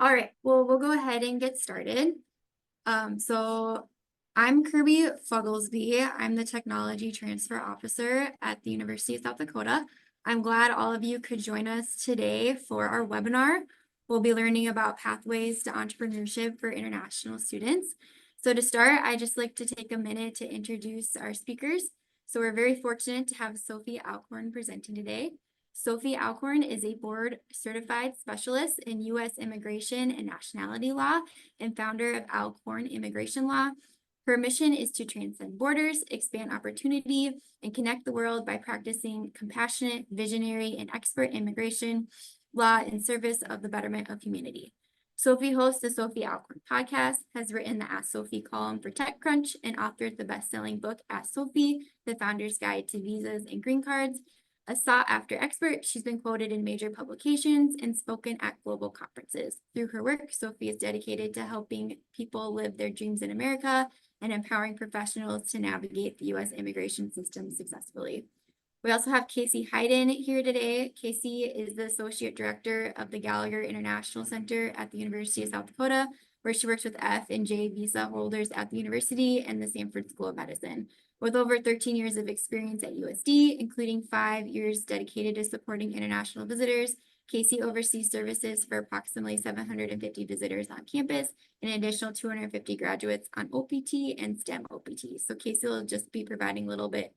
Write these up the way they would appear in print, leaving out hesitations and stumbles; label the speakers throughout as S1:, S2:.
S1: All right, well, we'll go ahead and get started. So I'm Kirby Fugglesby. I'm the Technology Transfer Officer at the University of South Dakota. I'm glad all of you could join us today for our webinar. We'll be learning about pathways to entrepreneurship for international students. So to start, I'd just like to take a minute to introduce our speakers. So we're very fortunate to have Sophie Alcorn presenting today. Sophie Alcorn is a board-certified specialist in U.S. immigration and nationality law and founder of Alcorn Immigration Law. Her mission is to transcend borders, expand opportunity, and connect the world by practicing compassionate, visionary, and expert immigration law in service of the betterment of humanity. Sophie hosts the Sophie Alcorn podcast, has written the Ask Sophie column for TechCrunch, and authored the best-selling book Ask Sophie, The Founder's Guide to Visas and Green Cards. A sought-after expert, she's been quoted in major publications and spoken at global conferences. Through her work, Sophie is dedicated to helping people live their dreams in America and empowering professionals to navigate the U.S. immigration system successfully. We also have Kasie Heiden here today. Kasie is the Associate Director of the Gallagher International Center at the University of South Dakota, where she works with F and J visa holders at the university and the Sanford School of Medicine. With over 13 years of experience at USD, including 5 years dedicated to supporting international visitors, Kasie oversees services for approximately 750 visitors on campus and an additional 250 graduates on OPT and STEM OPT. So Kasie will just be providing a little bit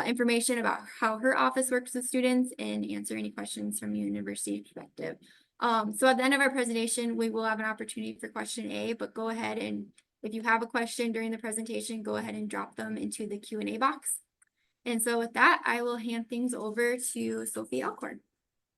S1: information about how her office works with students and answer any questions from a university perspective. So at the end of our presentation, we will have an opportunity for question A, but go ahead and if you have a question during the presentation, go ahead and drop them into the Q&A box. And so with that, I will hand things over to Sophie Alcorn.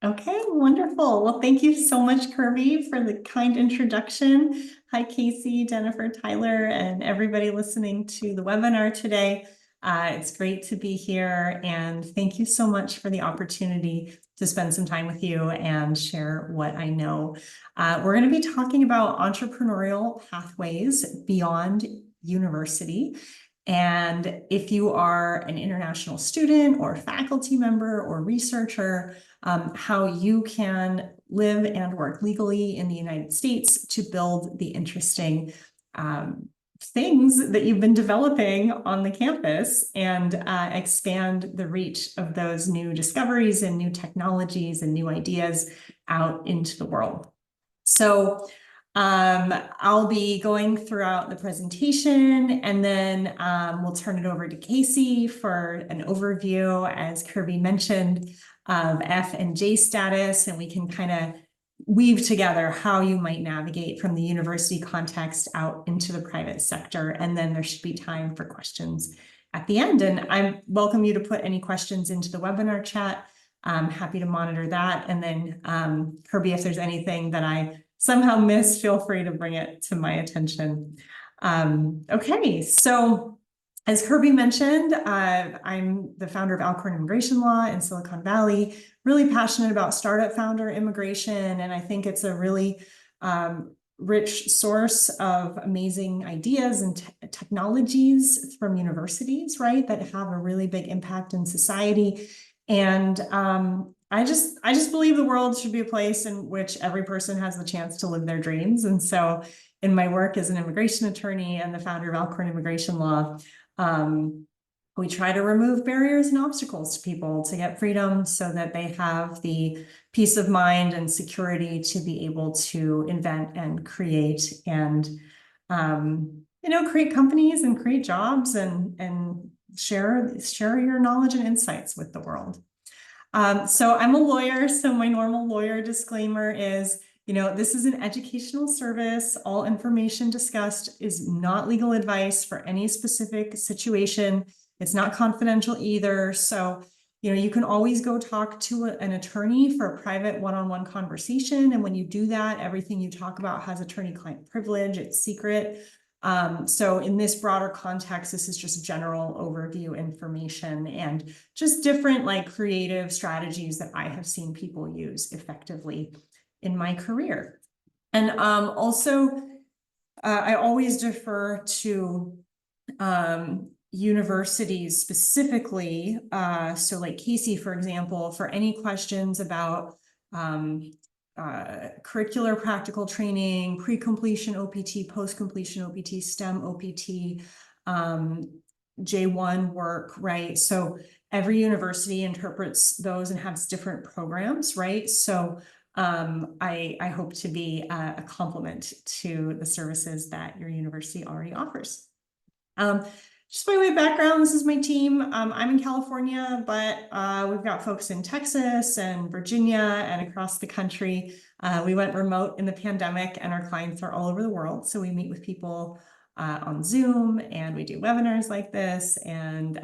S2: Okay, wonderful. Well, thank you so much, Kirby, for the kind introduction. Hi, Kasie, Jennifer, Tyler, and everybody listening to the webinar today. It's great to be here, and thank you so much for the opportunity to spend some time with you and share what I know. We're going to be talking about entrepreneurial pathways beyond university. And if you are an international student or faculty member or researcher, how you can live and work legally in the United States to build the interesting things that you've been developing on the campus and expand the reach of those new discoveries and new technologies and new ideas out into the world. So I'll be going throughout the presentation, and then we'll turn it over to Kasie for an overview, as Kirby mentioned, of F and J status, and we can kind of weave together how you might navigate from the university context out into the private sector. And then there should be time for questions at the end. And I welcome you to put any questions into the webinar chat. I'm happy to monitor that. And then Kirby, if there's anything that I somehow missed, feel free to bring it to my attention. Okay, so as Kirby mentioned, I'm the founder of Alcorn Immigration Law in Silicon Valley, really passionate about startup founder immigration, and I think it's a really rich source of amazing ideas and technologies from universities, right, that have a really big impact in society. And I just believe the world should be a place in which every person has the chance to live their dreams. And so in my work as an immigration attorney and the founder of Alcorn Immigration Law, we try to remove barriers and obstacles to people to get freedom so that they have the peace of mind and security to be able to invent and create and, create companies and create jobs and share your knowledge and insights with the world. So I'm a lawyer, so my normal lawyer disclaimer is, this is an educational service. All information discussed is not legal advice for any specific situation. It's not confidential either. So, you can always go talk to an attorney for a private one-on-one conversation. And when you do that, everything you talk about has attorney-client privilege. It's secret. So in this broader context, this is just general overview information and just different creative strategies that I have seen people use effectively in my career. And also, I always defer to universities specifically. So like Kasie, for example, for any questions about curricular practical training, pre-completion OPT, post-completion OPT, STEM OPT, J1 work, right? So every university interprets those and has different programs, right? So I hope to be a complement to the services that your university already offers. Just by way of background, this is my team. I'm in California, but we've got folks in Texas and Virginia and across the country. We went remote in the pandemic and our clients are all over the world. So we meet with people on Zoom and we do webinars like this and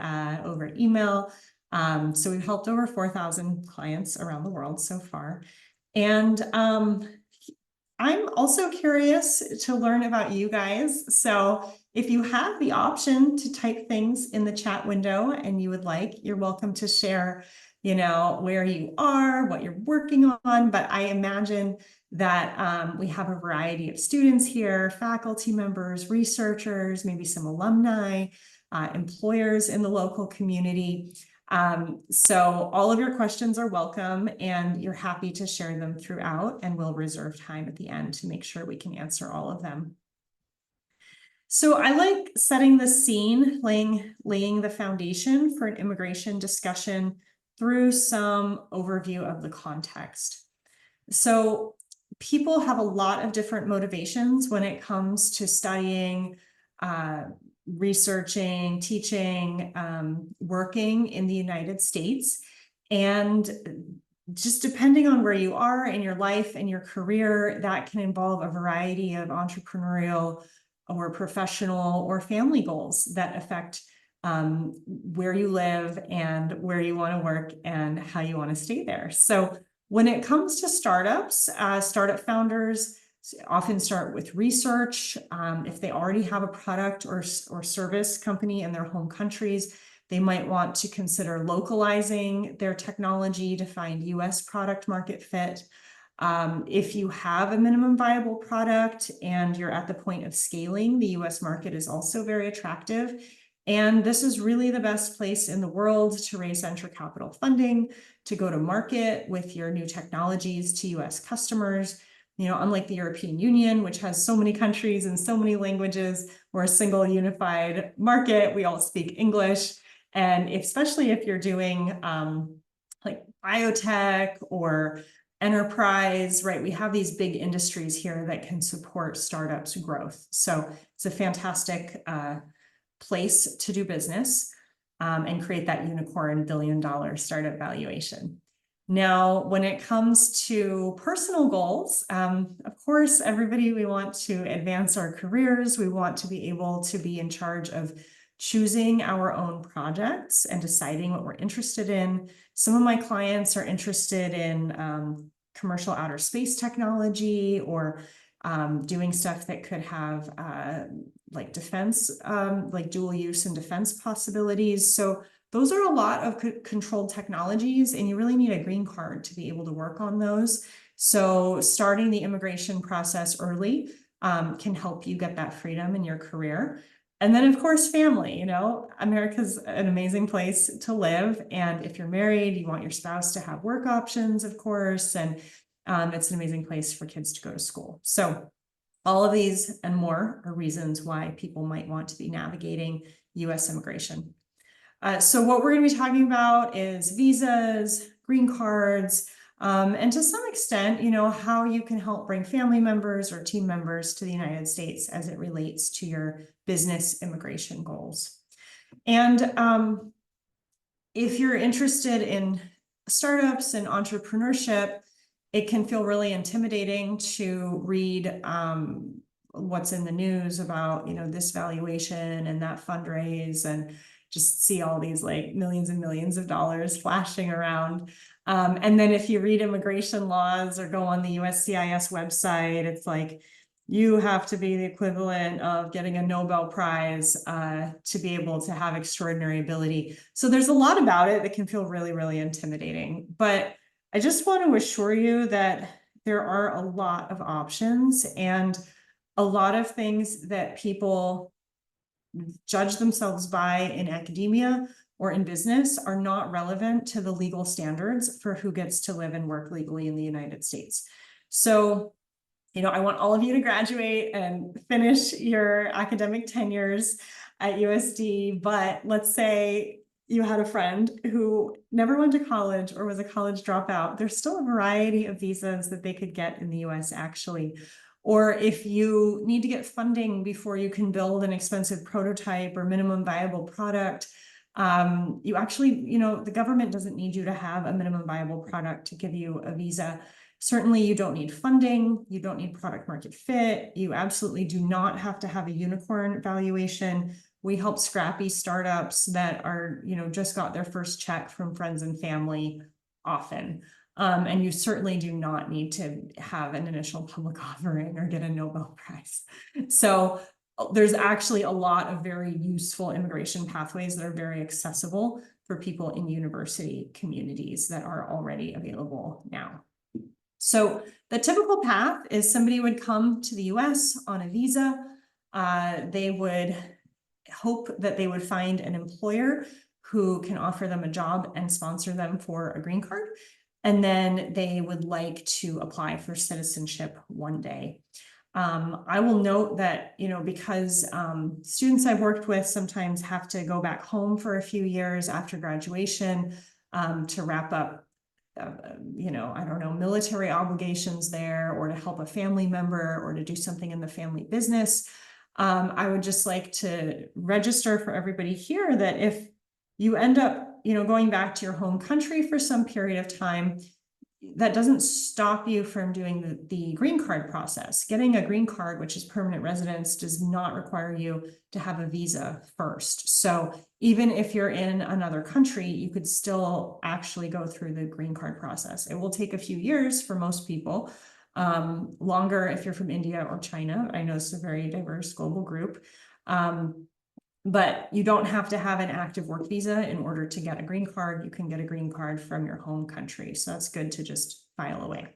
S2: over email. So we've helped over 4,000 clients around the world so far. And I'm also curious to learn about you guys. So if you have the option to type things in the chat window and you would like, you're welcome to share, where you are, what you're working on. But I imagine that we have a variety of students here, faculty members, researchers, maybe some alumni, employers in the local community. So all of your questions are welcome and you're happy to share them throughout, and we'll reserve time at the end to make sure we can answer all of them. So I like setting the scene, laying the foundation for an immigration discussion through some overview of the context. So people have a lot of different motivations when it comes to studying, researching, teaching, working in the United States. And just depending on where you are in your life and your career, that can involve a variety of entrepreneurial or professional or family goals that affect where you live and where you want to work and how you want to stay there. So when it comes to startups, startup founders often start with research. If they already have a product or service company in their home countries, they might want to consider localizing their technology to find US product market fit. If you have a minimum viable product and you're at the point of scaling, the US market is also very attractive. And this is really the best place in the world to raise venture capital funding, to go to market with your new technologies to US customers. Unlike the European Union, which has so many countries and so many languages, we're a single unified market. We all speak English. And especially if you're doing like biotech or enterprise, right? We have these big industries here that can support startups' growth. So it's a fantastic place to do business and create that unicorn billion-dollar startup valuation. Now, when it comes to personal goals, of course, everybody, we want to advance our careers. We want to be able to be in charge of choosing our own projects and deciding what we're interested in. Some of my clients are interested in commercial outer space technology or doing stuff that could have like defense, like dual use and defense possibilities. So those are a lot of controlled technologies, and you really need a green card to be able to work on those. So starting the immigration process early can help you get that freedom in your career. And then, of course, family. America's an amazing place to live. And if you're married, you want your spouse to have work options, of course. And it's an amazing place for kids to go to school. So all of these and more are reasons why people might want to be navigating US immigration. So what we're going to be talking about is visas, green cards, and to some extent, how you can help bring family members or team members to the United States as it relates to your business immigration goals. And if you're interested in startups and entrepreneurship, it can feel really intimidating to read what's in the news about, this valuation and that fundraise, and just see all these like millions and millions of dollars flashing around. And then if you read immigration laws or go on the USCIS website, it's like, you have to be the equivalent of getting a Nobel Prize to be able to have extraordinary ability. So there's a lot about it that can feel really, really intimidating. But I just want to assure you that there are a lot of options and a lot of things that people judge themselves by in academia or in business are not relevant to the legal standards for who gets to live and work legally in the United States. So, I want all of you to graduate and finish your academic tenures at USD, but let's say you had a friend who never went to college or was a college dropout. There's still a variety of visas that they could get in the US actually. Or if you need to get funding before you can build an expensive prototype or minimum viable product, you actually, the government doesn't need you to have a minimum viable product to give you a visa. Certainly, you don't need funding, you don't need product market fit, you absolutely do not have to have a unicorn valuation. We help scrappy startups that are, just got their first check from friends and family often. And you certainly do not need to have an initial public offering or get a Nobel Prize. So there's actually a lot of very useful immigration pathways that are very accessible for people in university communities that are already available now. So the typical path is somebody would come to the US on a visa. They would hope that they would find an employer who can offer them a job and sponsor them for a green card. And then they would like to apply for citizenship one day. I will note that, because students I've worked with sometimes have to go back home for a few years after graduation to wrap up military obligations there, or to help a family member, or to do something in the family business. I would just like to register for everybody here that if you end up, going back to your home country for some period of time, that doesn't stop you from doing the green card process. Getting a green card, which is permanent residence, does not require you to have a visa first. So even if you're in another country, you could still actually go through the green card process. It will take a few years for most people, longer if you're from India or China. I know it's a very diverse global group. But you don't have to have an active work visa in order to get a green card. You can get a green card from your home country. So that's good to just file away.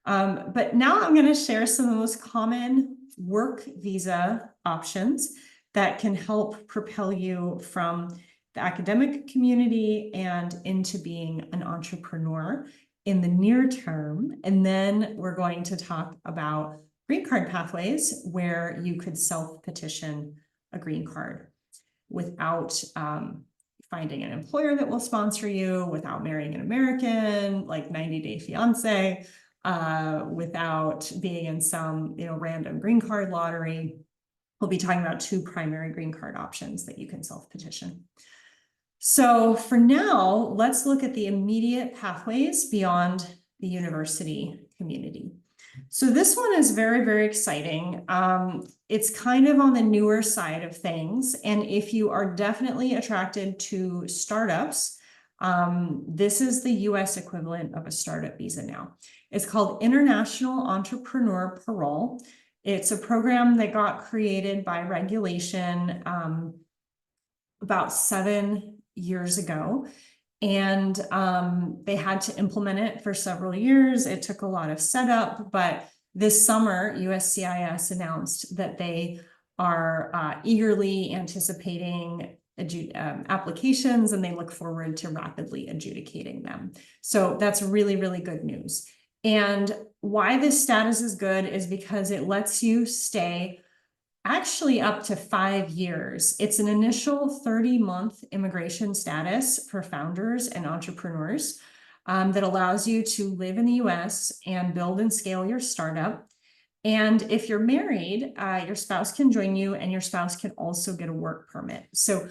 S2: But now I'm going to share some of the most common work visa options that can help propel you from the academic community and into being an entrepreneur in the near term. And then we're going to talk about green card pathways where you could self-petition a green card without finding an employer that will sponsor you, without marrying an American, like 90 Day Fiance, without being in some random green card lottery. We'll be talking about two primary green card options that you can self-petition. So for now, let's look at the immediate pathways beyond the university community. So this one is very, very exciting. It's kind of on the newer side of things. And if you are definitely attracted to startups, this is the US equivalent of a startup visa now. It's called International Entrepreneur Parole. It's a program that got created by regulation about 7 years ago. And they had to implement it for several years. It took a lot of setup, but this summer, USCIS announced that they are eagerly anticipating applications, and they look forward to rapidly adjudicating them. So that's really, really good news. And why this status is good is because it lets you stay actually up to 5 years. It's an initial 30-month immigration status for founders and entrepreneurs that allows you to live in the US and build and scale your startup. And if you're married, your spouse can join you, and your spouse can also get a work permit. So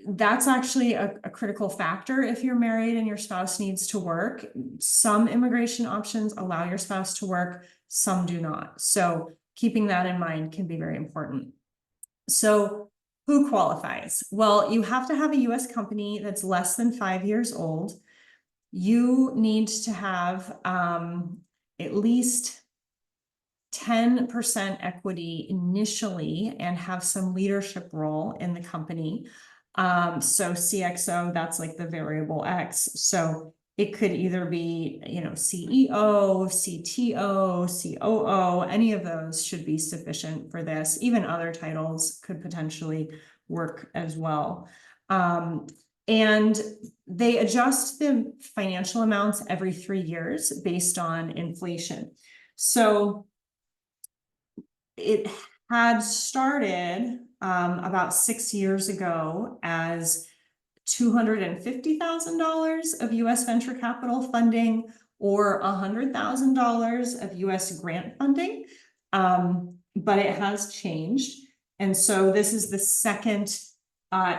S2: that's actually a critical factor if you're married and your spouse needs to work. Some immigration options allow your spouse to work, some do not. So keeping that in mind can be very important. So who qualifies? Well, you have to have a US company that's less than 5 years old. You need to have at least 10% equity initially and have some leadership role in the company. So CXO, that's like the variable X. So it could either be, CEO, CTO, COO, any of those should be sufficient for this. Even other titles could potentially work as well. And they adjust the financial amounts every 3 years based on inflation. So it had started about 6 years ago as $250,000 of US venture capital funding or $100,000 of US grant funding. But it has changed. And so this is the second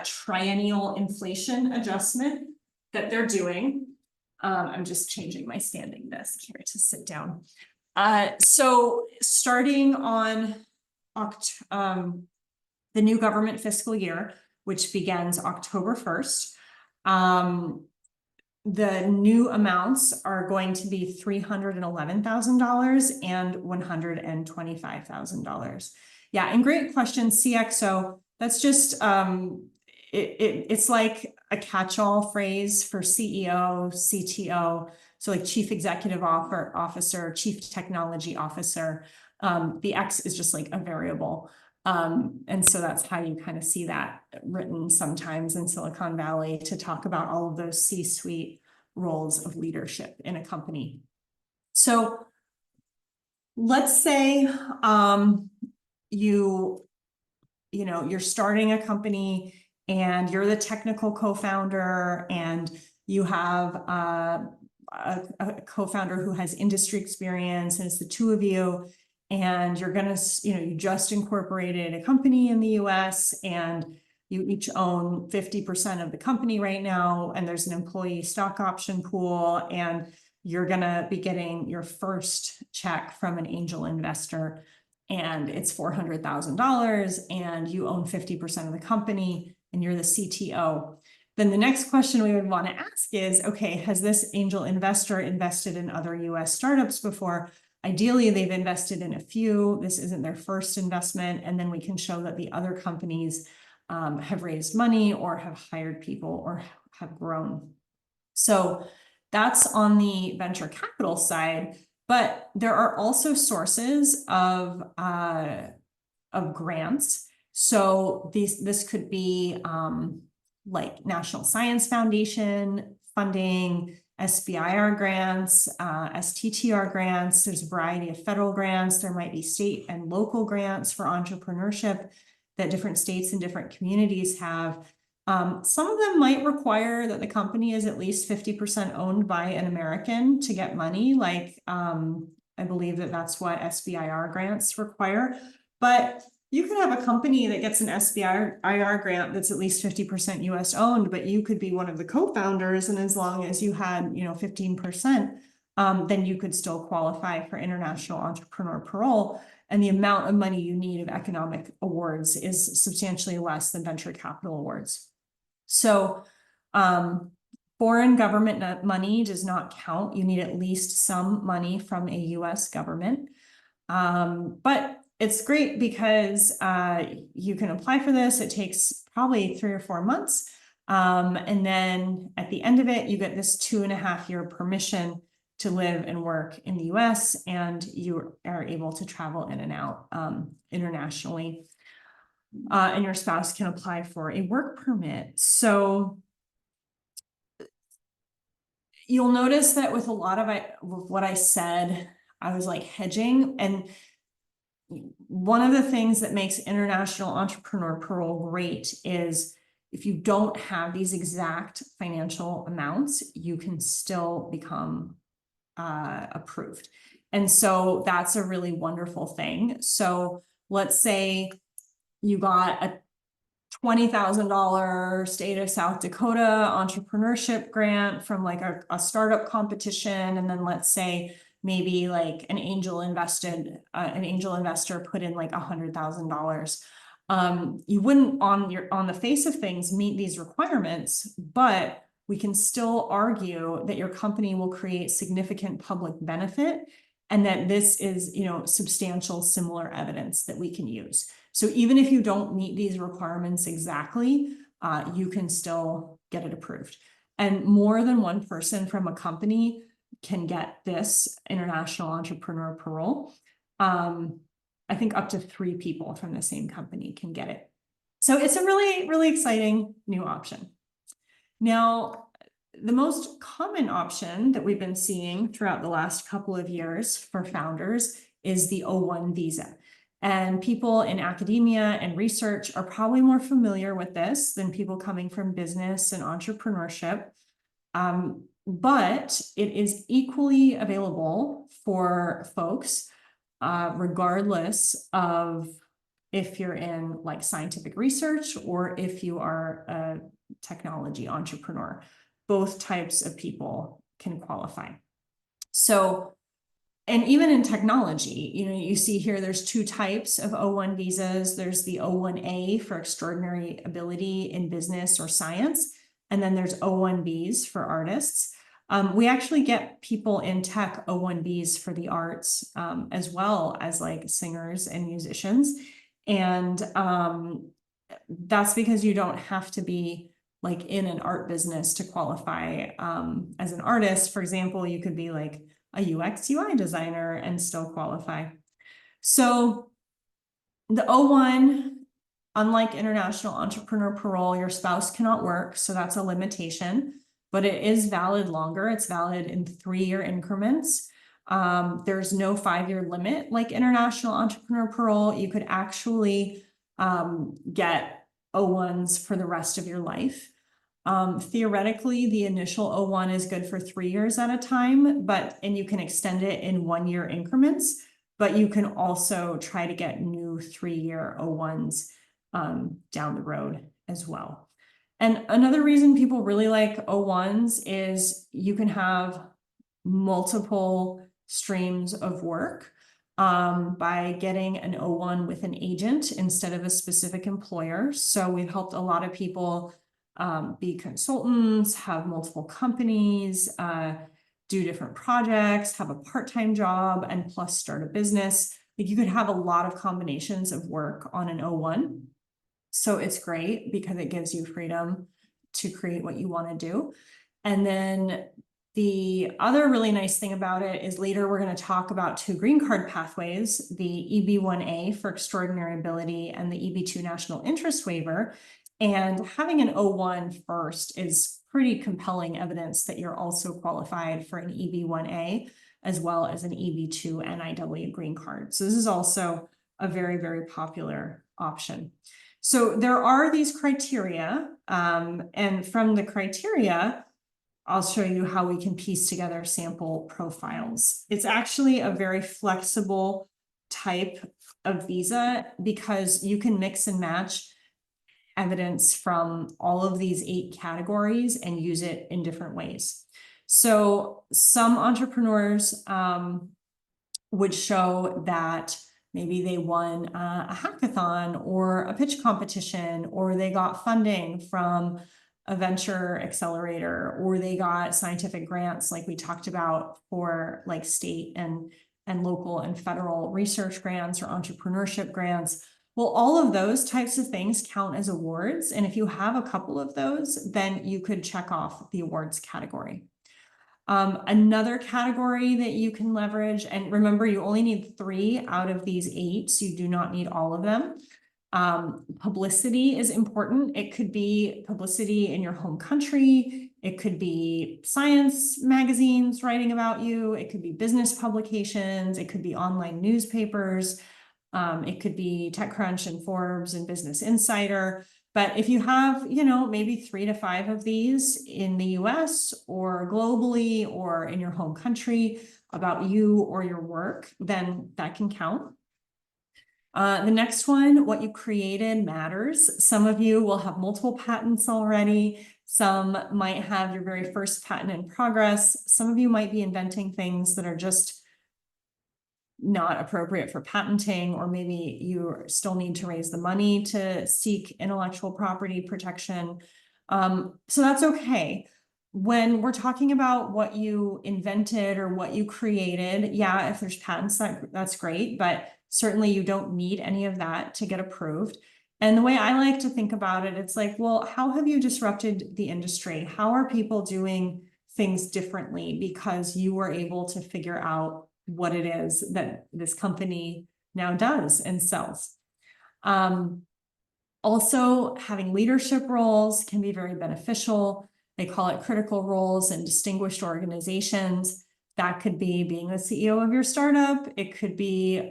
S2: triennial inflation adjustment that they're doing. I'm just changing my standing desk here to sit down. So starting on the new government fiscal year, which begins October 1st, the new amounts are going to be $311,000 and $125,000. Yeah, and great question, CXO. That's just it's like a catch-all phrase for CEO, CTO. So like Chief Executive Officer, Chief Technology Officer. The X is just like a variable. And so that's how you kind of see that written sometimes in Silicon Valley to talk about all of those C-suite roles of leadership in a company. So let's say you're starting a company and you're the technical co-founder and you have a co-founder who has industry experience, and it's the two of you, and you're gonna, you just incorporated a company in the US and you each own 50% of the company right now, and there's an employee stock option pool, and you're gonna be getting your first check from an angel investor, and it's $400,000, and you own 50% of the company, and you're the CTO. Then the next question we would want to ask is, okay, has this angel investor invested in other US startups before? Ideally, they've invested in a few. This isn't their first investment. And then we can show that the other companies have raised money or have hired people or have grown. So that's on the venture capital side. But there are also sources of grants. So this could be like National Science Foundation funding, SBIR grants, STTR grants. There's a variety of federal grants. There might be state and local grants for entrepreneurship that different states and different communities have. Some of them might require that the company is at least 50% owned by an American to get money. Like, I believe that that's what SBIR grants require. But you could have a company that gets an SBIR grant that's at least 50% US owned, but you could be one of the co-founders. And as long as you had, 15%, then you could still qualify for International Entrepreneur Parole. And the amount of money you need of economic awards is substantially less than venture capital awards. So foreign government money does not count. You need at least some money from a US government. But it's great because you can apply for this. It takes probably 3 or 4 months. And then at the end of it, you get this 2.5-year permission to live and work in the US, and you are able to travel in and out internationally. And your spouse can apply for a work permit. So you'll notice that with a lot of what I said, I was like hedging. And one of the things that makes International Entrepreneur Parole great is if you don't have these exact financial amounts, you can still become approved. And so that's a really wonderful thing. So let's say you got a $20,000 state of South Dakota entrepreneurship grant from like a startup competition. And then let's say maybe like an angel investor put in like $100,000. You wouldn't on the face of things meet these requirements, but we can still argue that your company will create significant public benefit and that this is, substantial similar evidence that we can use. So even if you don't meet these requirements exactly, you can still get it approved. And more than one person from a company can get this International Entrepreneur Parole. I think up to 3 people from the same company can get it. So it's a really, really exciting new option. Now, the most common option that we've been seeing throughout the last couple of years for founders is the O1 visa. And people in academia and research are probably more familiar with this than people coming from business and entrepreneurship. But it is equally available for folks, regardless of if you're in like scientific research or if you are a technology entrepreneur. Both types of people can qualify. So, and even in technology, you see here there's two types of O1 visas. There's the O1A for extraordinary ability in business or science, and then there's O1Bs for artists. We actually get people in tech O1Bs for the arts, as well as like singers and musicians. And that's because you don't have to be like in an art business to qualify as an artist. For example, you could be like a UX UI designer and still qualify. So the O1, unlike international entrepreneur parole, your spouse cannot work, so that's a limitation, but it is valid longer. It's valid in 3-year increments. There's no 5-year limit like international entrepreneur parole. You could actually get O1s for the rest of your life. Theoretically, the initial O1 is good for 3 years at a time, and you can extend it in 1-year increments, but you can also try to get new 3-year O1s down the road as well. And another reason people really like O1s is you can have multiple streams of work by getting an O1 with an agent instead of a specific employer. So we've helped a lot of people be consultants, have multiple companies, do different projects, have a part-time job, and plus start a business. Like you could have a lot of combinations of work on an O1. So it's great because it gives you freedom to create what you want to do. And then the other really nice thing about it is later we're going to talk about 2 green card pathways, the EB1A for extraordinary ability and the EB2 national interest waiver. And having an O1 first is pretty compelling evidence that you're also qualified for an EB1A as well as an EB2 NIW green card. So this is also a very, very popular option. So there are these criteria, and from the criteria, I'll show you how we can piece together sample profiles. It's actually a very flexible type of visa because you can mix and match evidence from all of these 8 categories and use it in different ways. So some entrepreneurs would show that maybe they won a hackathon or a pitch competition, or they got funding from a venture accelerator, or they got scientific grants like we talked about for like state and local and federal research grants or entrepreneurship grants. Well, all of those types of things count as awards. And if you have a couple of those, then you could check off the awards category. Another category that you can leverage, and remember, you only need 3 out of these 8, so you do not need all of them. Publicity is important. It could be publicity in your home country. It could be science magazines writing about you. It could be business publications. It could be online newspapers. It could be TechCrunch and Forbes and Business Insider. But if you have, maybe 3 to 5 of these in the US or globally or in your home country about you or your work, then that can count. The next one, what you created matters. Some of you will have multiple patents already. Some might have your very first patent in progress. Some of you might be inventing things that are just not appropriate for patenting, or maybe you still need to raise the money to seek intellectual property protection. So that's okay. When we're talking about what you invented or what you created, yeah, if there's patents, that's great, but certainly you don't need any of that to get approved. And the way I like to think about it, it's like, well, how have you disrupted the industry? How are people doing things differently because you were able to figure out what it is that this company now does and sells? Also, having leadership roles can be very beneficial. They call it critical roles in distinguished organizations. That could be being the CEO of your startup. It could be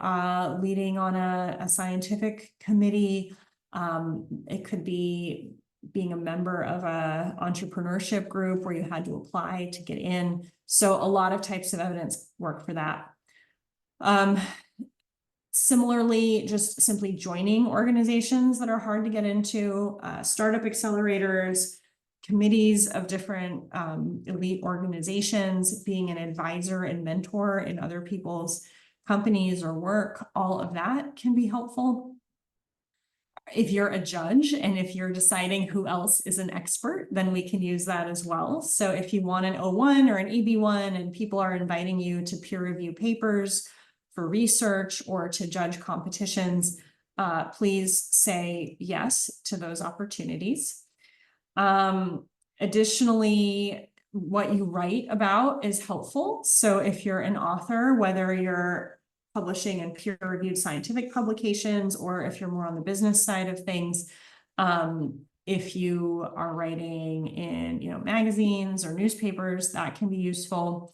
S2: leading on a scientific committee. It could be being a member of a entrepreneurship group where you had to apply to get in. So a lot of types of evidence work for that. Similarly, just simply joining organizations that are hard to get into, startup accelerators, committees of different elite organizations, being an advisor and mentor in other people's companies or work, all of that can be helpful. If you're a judge and if you're deciding who else is an expert, then we can use that as well. So if you want an O1 or an EB1 and people are inviting you to peer review papers for research or to judge competitions, please say yes to those opportunities. Additionally, what you write about is helpful. So if you're an author, whether you're publishing in peer-reviewed scientific publications, or if you're more on the business side of things, if you are writing in magazines or newspapers, that can be useful.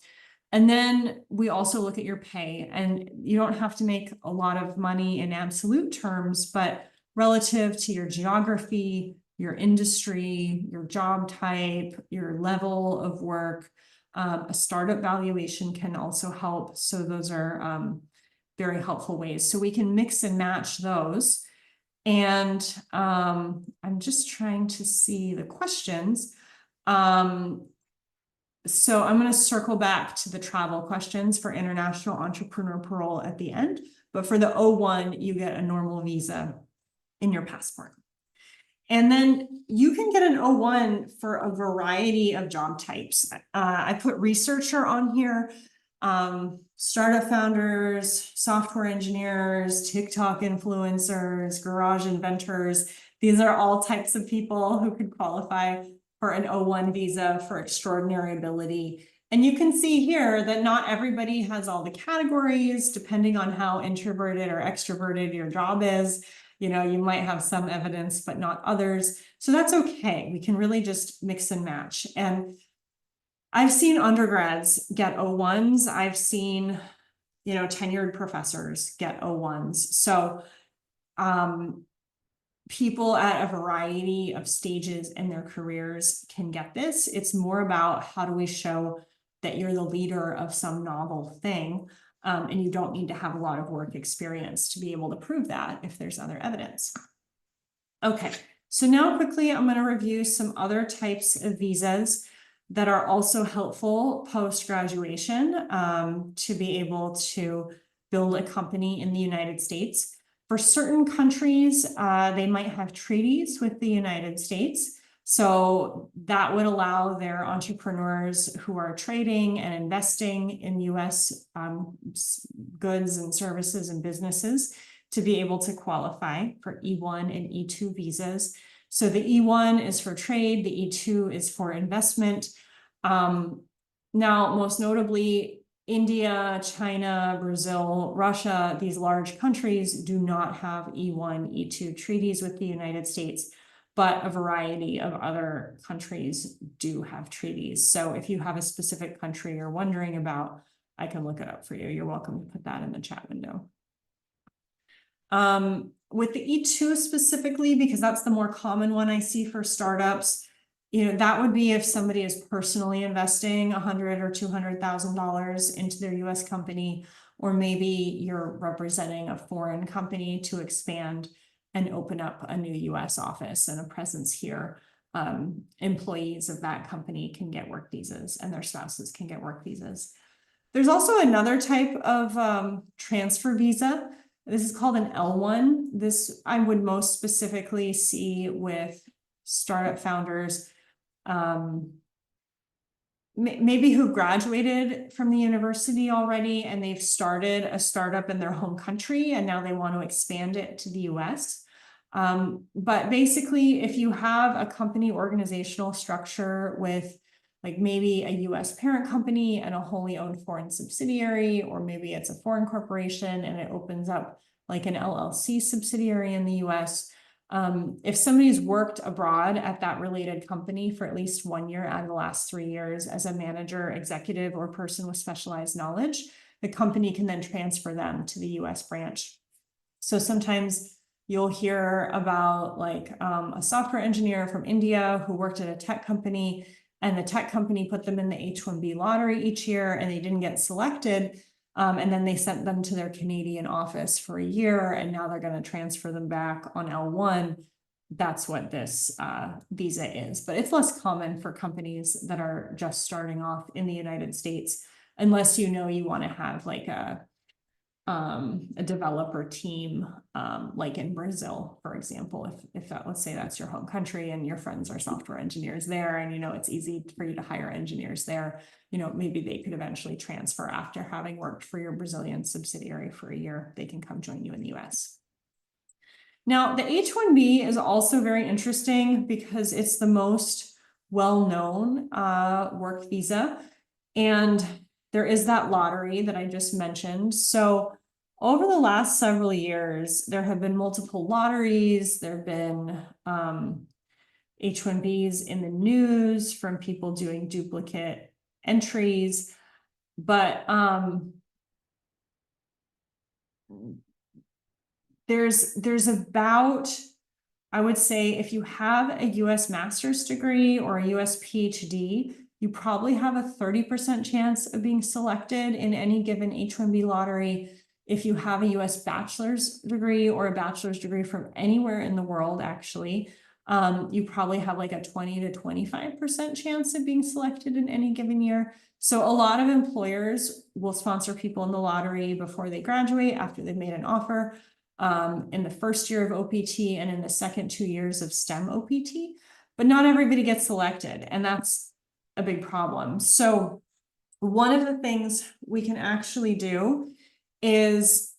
S2: And then we also look at your pay, and you don't have to make a lot of money in absolute terms, but relative to your geography, your industry, your job type, your level of work, a startup valuation can also help. So those are very helpful ways. So we can mix and match those. And I'm just trying to see the questions. So I'm going to circle back to the travel questions for international entrepreneur parole at the end. But for the O1, you get a normal visa in your passport. And then you can get an O1 for a variety of job types. I put researcher on here, startup founders, software engineers, TikTok influencers, garage inventors. These are all types of people who could qualify for an O1 visa for extraordinary ability. And you can see here that not everybody has all the categories, depending on how introverted or extroverted your job is. You might have some evidence, but not others. So that's okay. We can really just mix and match. And I've seen undergrads get O1s. I've seen, tenured professors get O1s. So, people at a variety of stages in their careers can get this. It's more about how do we show that you're the leader of some novel thing, and you don't need to have a lot of work experience to be able to prove that if there's other evidence. Okay, so now quickly I'm going to review some other types of visas that are also helpful post-graduation to be able to build a company in the United States. For certain countries, they might have treaties with the United States. So that would allow their entrepreneurs who are trading and investing in US goods and services and businesses to be able to qualify for E1 and E2 visas. So the E1 is for trade, the E2 is for investment. Now, most notably, India, China, Brazil, Russia, these large countries do not have E1, E2 treaties with the United States, but a variety of other countries do have treaties. So if you have a specific country you're wondering about, I can look it up for you. You're welcome to put that in the chat window. With the E2 specifically, because that's the more common one I see for startups, that would be if somebody is personally investing $100,000 or $200,000 into their US company, or maybe you're representing a foreign company to expand and open up a new US office and a presence here. Employees of that company can get work visas and their spouses can get work visas. There's also another type of transfer visa. This is called an L1. This I would most specifically see with startup founders, maybe who graduated from the university already and they've started a startup in their home country and now they want to expand it to the US. But basically, if you have a company organizational structure with like maybe a US parent company and a wholly owned foreign subsidiary, or maybe it's a foreign corporation and it opens up like an LLC subsidiary in the US, If somebody's worked abroad at that related company for at least 1 year out of the last 3 years as a manager, executive, or person with specialized knowledge, the company can then transfer them to the US branch. So sometimes you'll hear about like a software engineer from India who worked at a tech company, and the tech company put them in the H-1B lottery each year and they didn't get selected. And then they sent them to their Canadian office for a year, and now they're going to transfer them back on L1. That's what this visa is, but it's less common for companies that are just starting off in the United States, unless you know you want to have like a developer team, like in Brazil, for example, if that, let's say that's your home country and your friends are software engineers there, and you know it's easy for you to hire engineers there, you know, maybe they could eventually transfer after having worked for your Brazilian subsidiary for a year. They can come join you in the US. Now, the H-1B is also very interesting because it's the most well-known work visa, and there is that lottery that I just mentioned. So over the last several years, there have been multiple lotteries. There have been H-1Bs in the news from people doing duplicate entries, but there's about, I would say, if you have a US master's degree or a US PhD, you probably have a 30% chance of being selected in any given H-1B lottery. If you have a US bachelor's degree or a bachelor's degree from anywhere in the world, actually, you probably have like a 20 to 25% chance of being selected in any given year. So a lot of employers will sponsor people in the lottery before they graduate, after they've made an offer, in the first year of OPT and in the second 2 years of STEM OPT, but not everybody gets selected, and that's a big problem. So one of the things we can actually do is,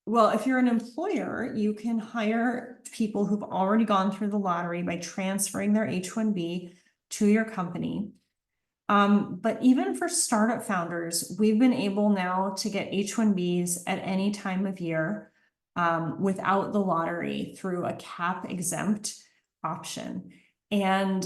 S2: well, if you're an employer, you can hire people who've already gone through the lottery by transferring their H-1B to your company. But even for startup founders, we've been able now to get H-1Bs at any time of year without the lottery through a cap exempt option. And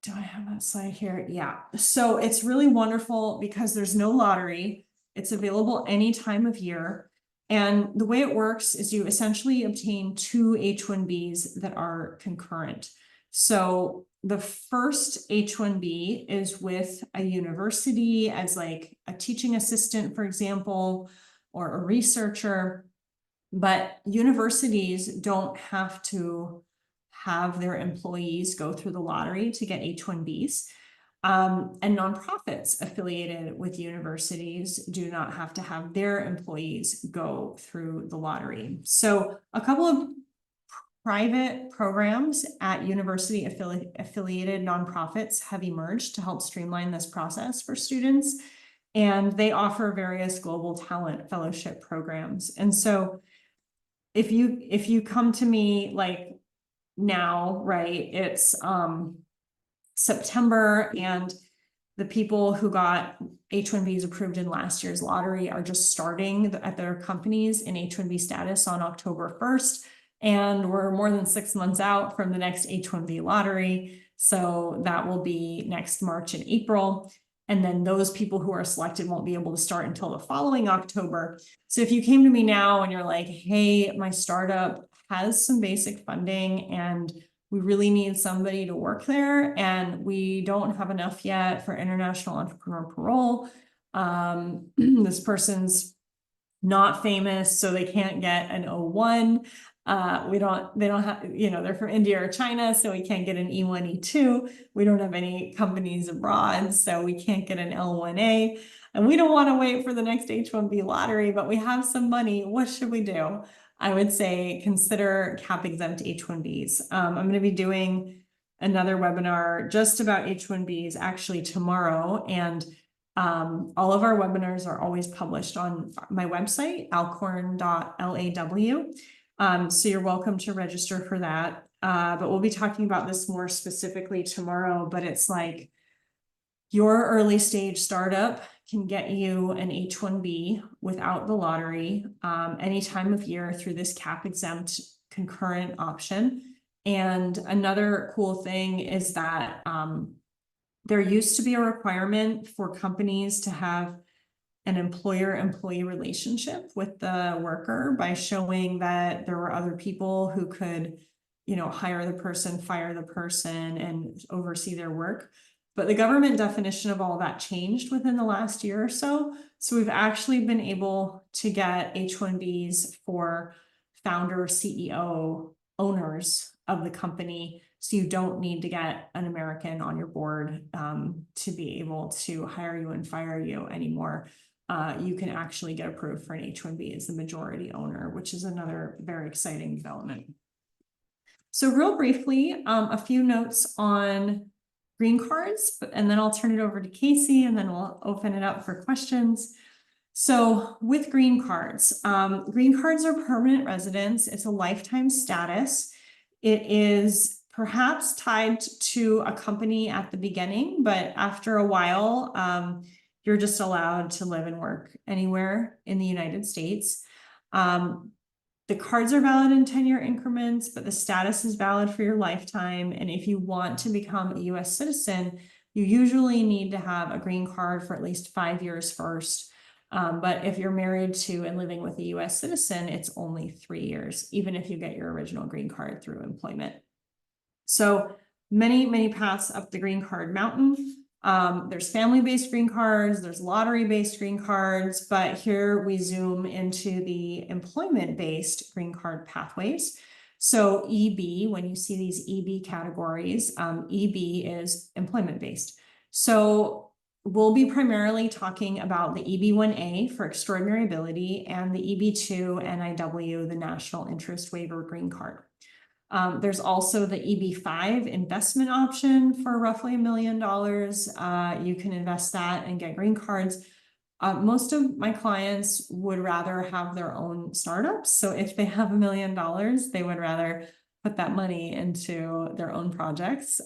S2: do I have that slide here? Yeah. So it's really wonderful because there's no lottery. It's available any time of year. And the way it works is you essentially obtain 2 H-1Bs that are concurrent. So the first H-1B is with a university as like a teaching assistant, for example, or a researcher. But universities don't have to have their employees go through the lottery to get H-1Bs. And nonprofits affiliated with universities do not have to have their employees go through the lottery. So a couple of private programs at university affiliated nonprofits have emerged to help streamline this process for students, and they offer various global talent fellowship programs. And so if you come to me like now, right, it's September, and the people who got H-1Bs approved in last year's lottery are just starting at their companies in H-1B status on October 1st. And we're more than 6 months out from the next H-1B lottery. So that will be next March and April. And then those people who are selected won't be able to start until the following October. So if you came to me now and you're like, hey, my startup has some basic funding and we really need somebody to work there, and we don't have enough yet for international entrepreneur parole. This person's not famous, so they can't get an O1. They don't have, you know, they're from India or China, so we can't get an E1, E2. We don't have any companies abroad, so we can't get an L1A. And we don't want to wait for the next H-1B lottery, but we have some money. What should we do? I would say consider cap exempt H-1Bs. I'm going to be doing another webinar just about H-1Bs actually tomorrow, and all of our webinars are always published on my website, alcorn.law. So you're welcome to register for that. But we'll be talking about this more specifically tomorrow, but it's like your early stage startup can get you an H-1B without the lottery any time of year through this cap exempt concurrent option. And another cool thing is that there used to be a requirement for companies to have an employer-employee relationship with the worker by showing that there were other people who could, hire the person, fire the person, and oversee their work. But the government definition of all that changed within the last year or so. So we've actually been able to get H-1Bs for founder, CEO, owners of the company. So you don't need to get an American on your board to be able to hire you and fire you anymore. You can actually get approved for an H-1B as the majority owner, which is another very exciting development. So real briefly, a few notes on green cards, and then I'll turn it over to Kasie, and then we'll open it up for questions. So with green cards are permanent residence. It's a lifetime status. It is perhaps tied to a company at the beginning, but after a while, you're just allowed to live and work anywhere in the United States. The cards are valid in 10-year increments, but the status is valid for your lifetime. And if you want to become a US citizen, you usually need to have a green card for at least 5 years first. But if you're married to and living with a US citizen, it's only 3 years, even if you get your original green card through employment. So many paths up the green card mountain. There's family-based green cards, there's lottery-based green cards, but here we zoom into the employment-based green card pathways. So EB, when you see these EB categories, EB is employment-based. So we'll be primarily talking about the EB-1A for extraordinary ability and the EB-2 NIW, the National Interest Waiver Green Card. There's also the EB-5 investment option for roughly $1 million. You can invest that and get green cards. Most of my clients would rather have their own startups. So if they have $1 million, they would rather put that money into their own projects.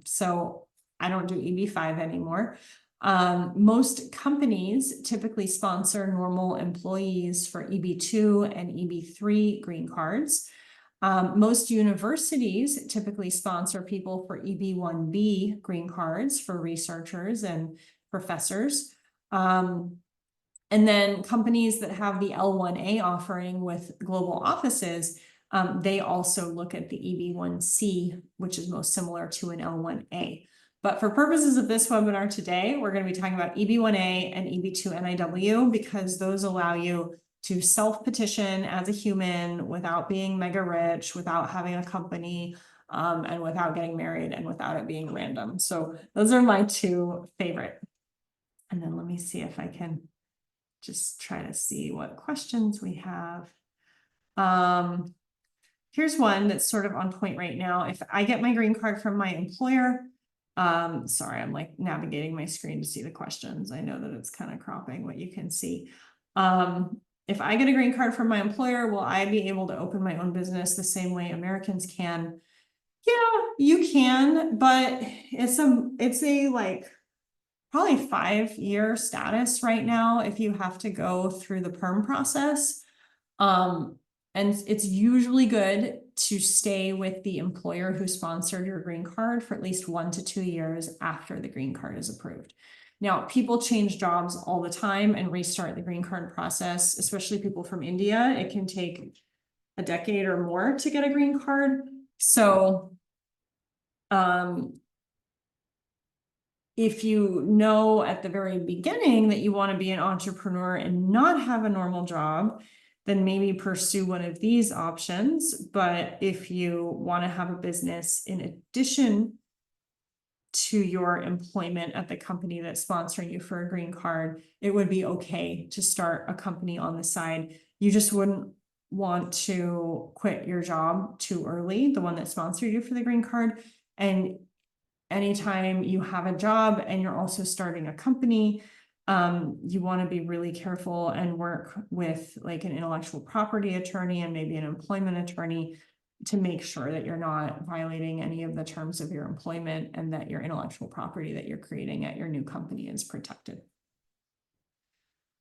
S2: So I don't do EB-5 anymore. Most companies typically sponsor normal employees for EB-2 and EB-3 green cards. Most universities typically sponsor people for EB-1B green cards for researchers and professors. And then companies that have the L-1A offering with global offices, they also look at the EB-1C, which is most similar to an L-1A. But for purposes of this webinar today, we're going to be talking about EB-1A and EB-2 NIW because those allow you to self-petition as a human without being mega rich, without having a company, and without getting married and without it being random. So those are my two favorite. And then let me see if I can just try to see what questions we have. Here's one that's sort of on point right now. If I get my green card from my employer, sorry, I'm like navigating my screen to see the questions. I know that it's kind of cropping what you can see. If I get a green card from my employer, will I be able to open my own business the same way Americans can? Yeah, you can, but it's a like probably 5-year status right now if you have to go through the perm process. And it's usually good to stay with the employer who sponsored your green card for at least 1 to 2 years after the green card is approved. Now, people change jobs all the time and restart the green card process, especially people from India. It can take a decade or more to get a green card. So, if you know at the very beginning that you want to be an entrepreneur and not have a normal job, then maybe pursue one of these options. But if you want to have a business in addition to your employment at the company that's sponsoring you for a green card, it would be okay to start a company on the side. You just wouldn't want to quit your job too early, the one that sponsored you for the green card. And anytime you have a job and you're also starting a company, you want to be really careful and work with like an intellectual property attorney and maybe an employment attorney to make sure that you're not violating any of the terms of your employment and that your intellectual property that you're creating at your new company is protected.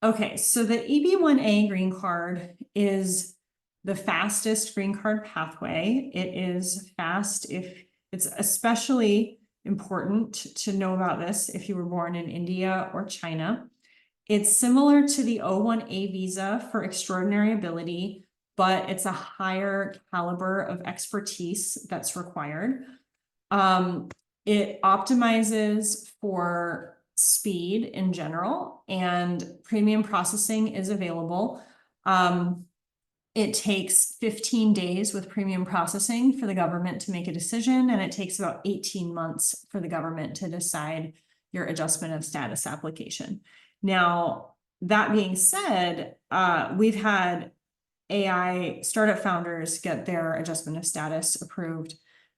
S2: Okay, so the EB-1A green card is the fastest green card pathway. It is fast if it's especially important to know about this if you were born in India or China. It's similar to the O1A visa for extraordinary ability, but it's a higher caliber of expertise that's required. It optimizes for speed in general, and premium processing is available. It takes 15 days with premium processing for the government to make a decision, and it takes about 18 months for the government to decide your adjustment of status application. Now, that being said, we've had AI startup founders get their adjustment of status approved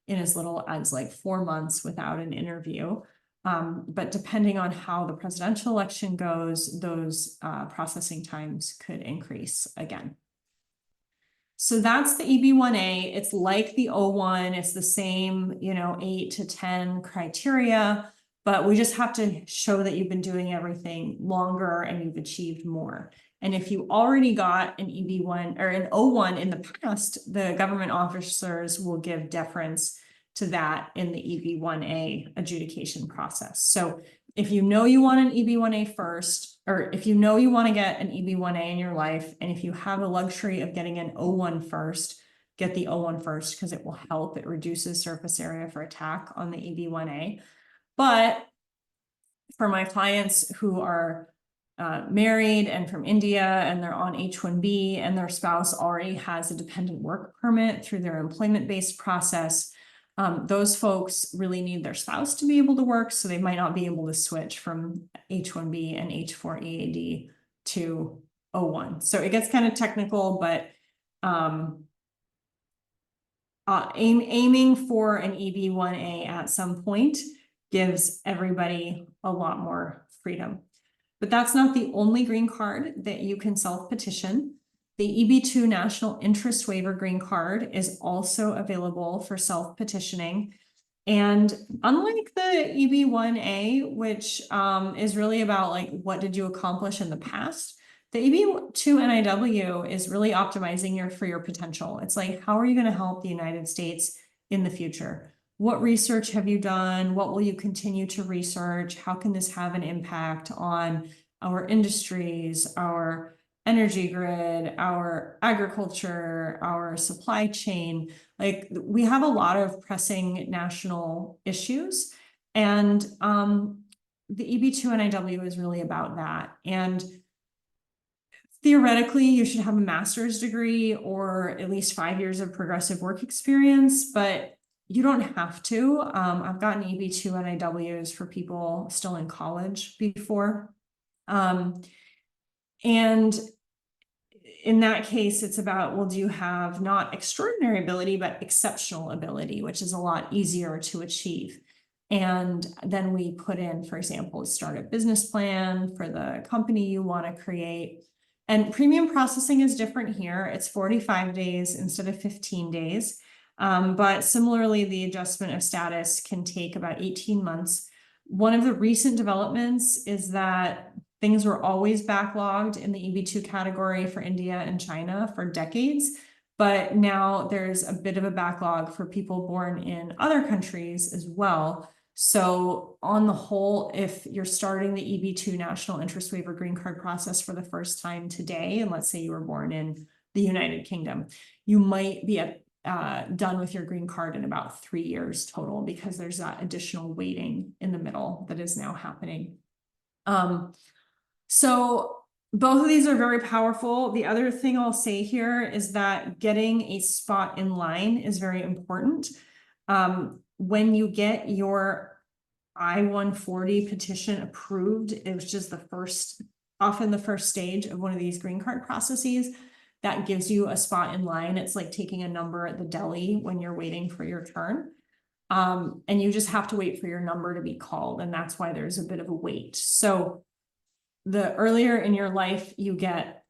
S2: in as little as like 4 months without an interview. But depending on how the presidential election goes, those processing times could increase again. So that's the EB1A. It's like the O1. It's the same, 8 to 10 criteria, but we just have to show that you've been doing everything longer and you've achieved more. And if you already got an EB1 or an O1 in the past, the government officers will give deference to that in the EB1A adjudication process. So if you know you want an EB1A first, or if you know you want to get an EB1A in your life, and if you have the luxury of getting an O1 first, get the O1 first because it will help. It reduces surface area for attack on the EB1A. But for my clients who are married and from India and they're on H-1B and their spouse already has a dependent work permit through their employment-based process, those folks really need their spouse to be able to work, so they might not be able to switch from H-1B and H-4 EAD to O1. So it gets kind of technical, but aiming for an EB1A at some point gives everybody a lot more freedom. But that's not the only green card that you can self-petition. The EB2 National Interest Waiver Green Card is also available for self-petitioning. And unlike the EB1A, which is really about like, what did you accomplish in the past? The EB2 NIW is really optimizing for your potential. It's like, how are you going to help the United States in the future? What research have you done? What will you continue to research? How can this have an impact on our industries, our energy grid, our agriculture, our supply chain? Like, we have a lot of pressing national issues, and the EB2 NIW is really about that. And theoretically, you should have a master's degree or at least 5 years of progressive work experience, but you don't have to. I've gotten EB2 NIWs for people still in college before. And in that case, it's about, well, do you have not extraordinary ability, but exceptional ability, which is a lot easier to achieve. And then we put in, for example, a startup business plan for the company you want to create. And premium processing is different here. It's 45 days instead of 15 days. But similarly, the adjustment of status can take about 18 months. One of the recent developments is that things were always backlogged in the EB2 category for India and China for decades, but now there's a bit of a backlog for people born in other countries as well. So on the whole, if you're starting the EB2 National Interest Waiver Green Card process for the first time today, and let's say you were born in the United Kingdom, you might be done with your green card in about 3 years total, because there's that additional waiting in the middle that is now happening. So both of these are very powerful. The other thing I'll say here is that getting a spot in line is very important. When you get your I-140 petition approved, it was just often the first stage of one of these green card processes that gives you a spot in line. It's like taking a number at the deli when you're waiting for your turn. And you just have to wait for your number to be called. And that's why there's a bit of a wait. So the earlier in your life you get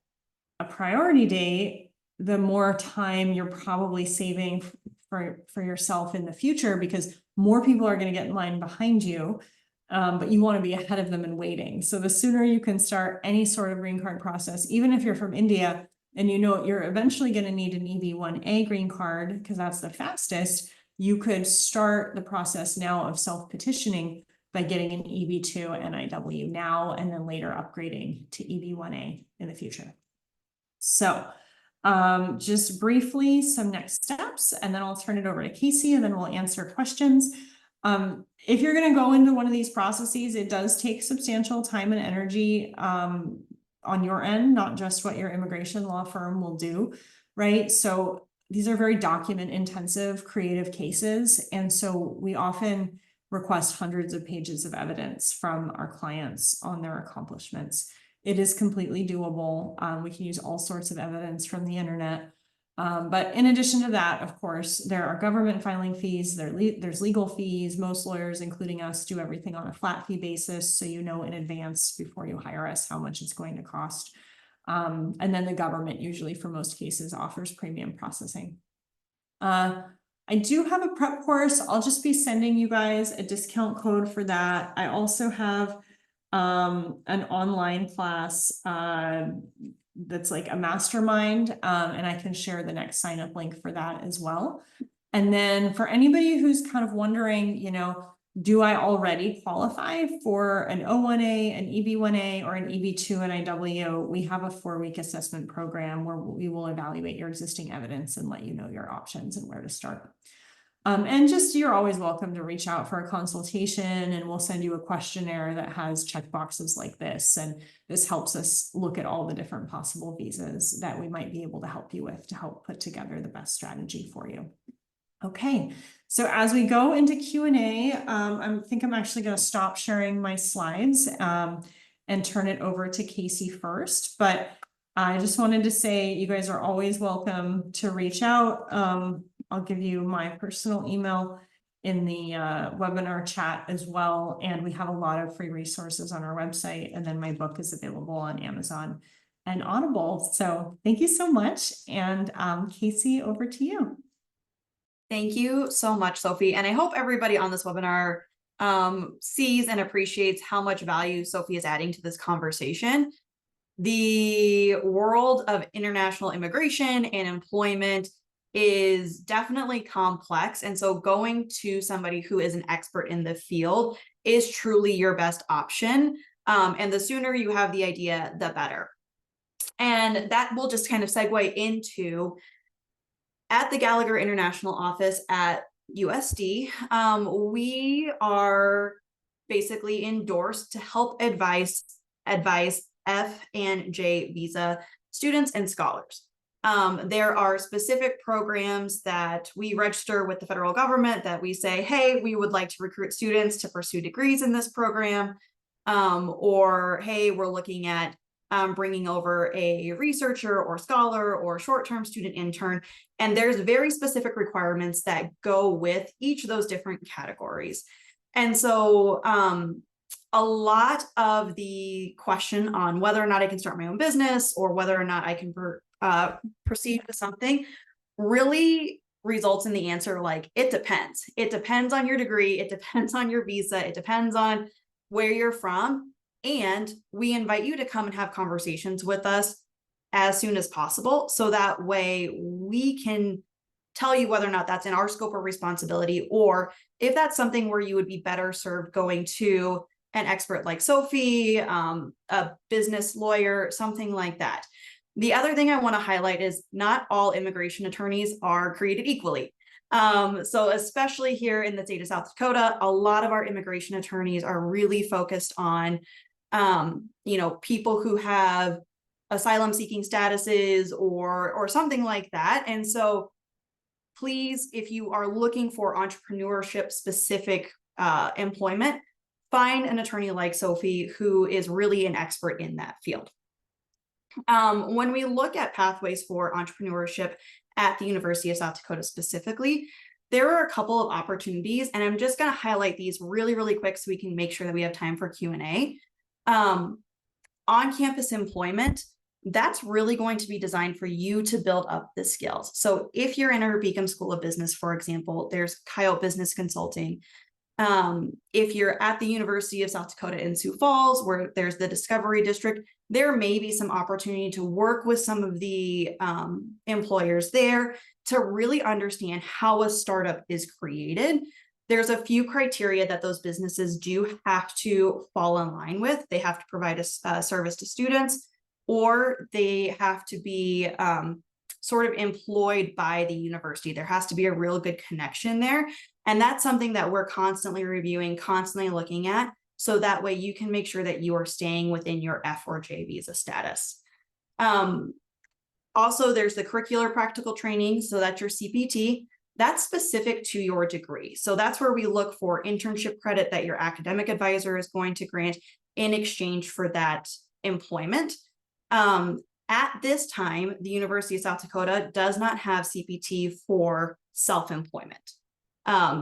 S2: a priority date, the more time you're probably saving for yourself in the future, because more people are going to get in line behind you, but you want to be ahead of them and waiting. So the sooner you can start any sort of green card process, even if you're from India, and you know you're eventually going to need an EB-1A green card because that's the fastest, you could start the process now of self-petitioning by getting an EB-2 NIW now and then later upgrading to EB-1A in the future. So just briefly, some next steps, and then I'll turn it over to Kasie and then we'll answer questions. If you're going to go into one of these processes, it does take substantial time and energy on your end, not just what your immigration law firm will do, right? So these are very document intensive, creative cases. And so we often request hundreds of pages of evidence from our clients on their accomplishments. It is completely doable. We can use all sorts of evidence from the internet. But in addition to that, of course, there are government filing fees, there's legal fees. Most lawyers, including us, do everything on a flat fee basis, so you know in advance before you hire us how much it's going to cost. And then the government usually, for most cases, offers premium processing. I do have a prep course. I'll just be sending you guys a discount code for that. I also have an online class that's like a mastermind, and I can share the next sign up link for that as well. And then for anybody who's kind of wondering, you know, do I already qualify for an O1A, an EB1A, or an EB2 NIW? We have a 4-week assessment program where we will evaluate your existing evidence and let you know your options and where to start. And just, you're always welcome to reach out for a consultation, and we'll send you a questionnaire that has checkboxes like this. And this helps us look at all the different possible visas that we might be able to help you with to help put together the best strategy for you. Okay, so as we go into Q&A, I think I'm actually going to stop sharing my slides and turn it over to Kasie first. But I just wanted to say you guys are always welcome to reach out. I'll give you my personal email in the webinar chat as well. And we have a lot of free resources on our website. And then my book is available on Amazon and Audible. So thank you so much. And Kasie, over to you.
S3: Thank you so much, Sophie. And I hope everybody on this webinar sees and appreciates how much value Sophie is adding to this conversation. The world of international immigration and employment is definitely complex. And so going to somebody who is an expert in the field is truly your best option. And the sooner you have the idea, the better. And that will just kind of segue into, at the Gallagher International office at USD, we are basically endorsed to help advise F and J visa students and scholars. There are specific programs that we register with the federal government that we say, hey, we would like to recruit students to pursue degrees in this program. Or, hey, we're looking at bringing over a researcher or scholar or short-term student intern. And there's very specific requirements that go with each of those different categories. And so a lot of the question on whether or not I can start my own business or whether or not I can proceed with something really results in the answer like, it depends. It depends on your degree. It depends on your visa. It depends on where you're from. And we invite you to come and have conversations with us as soon as possible. So that way we can tell you whether or not that's in our scope of responsibility, or if that's something where you would be better served going to an expert like Sophie, a business lawyer, something like that. The other thing I want to highlight is not all immigration attorneys are created equally. So especially here in the state of South Dakota, a lot of our immigration attorneys are really focused on, people who have asylum seeking statuses or something like that. And so please, if you are looking for entrepreneurship specific employment, find an attorney like Sophie who is really an expert in that field. When we look at pathways for entrepreneurship at the University of South Dakota specifically, there are a couple of opportunities, and I'm just going to highlight these really, really quick so we can make sure that we have time for Q&A. On-campus employment, that's really going to be designed for you to build up the skills. So if you're in our Beacom School of Business, for example, there's Coyote Business Consulting, If you're at the University of South Dakota in Sioux Falls, where there's the Discovery District, there may be some opportunity to work with some of the employers there to really understand how a startup is created. There's a few criteria that those businesses do have to fall in line with. They have to provide a service to students, or they have to be sort of employed by the university. There has to be a real good connection there. And that's something that we're constantly reviewing, constantly looking at, so that way you can make sure that you are staying within your F or J visa status. Also, there's the curricular practical training, so that's your CPT. That's specific to your degree. So that's where we look for internship credit that your academic advisor is going to grant in exchange for that employment. At this time, the University of South Dakota does not have CPT for self-employment.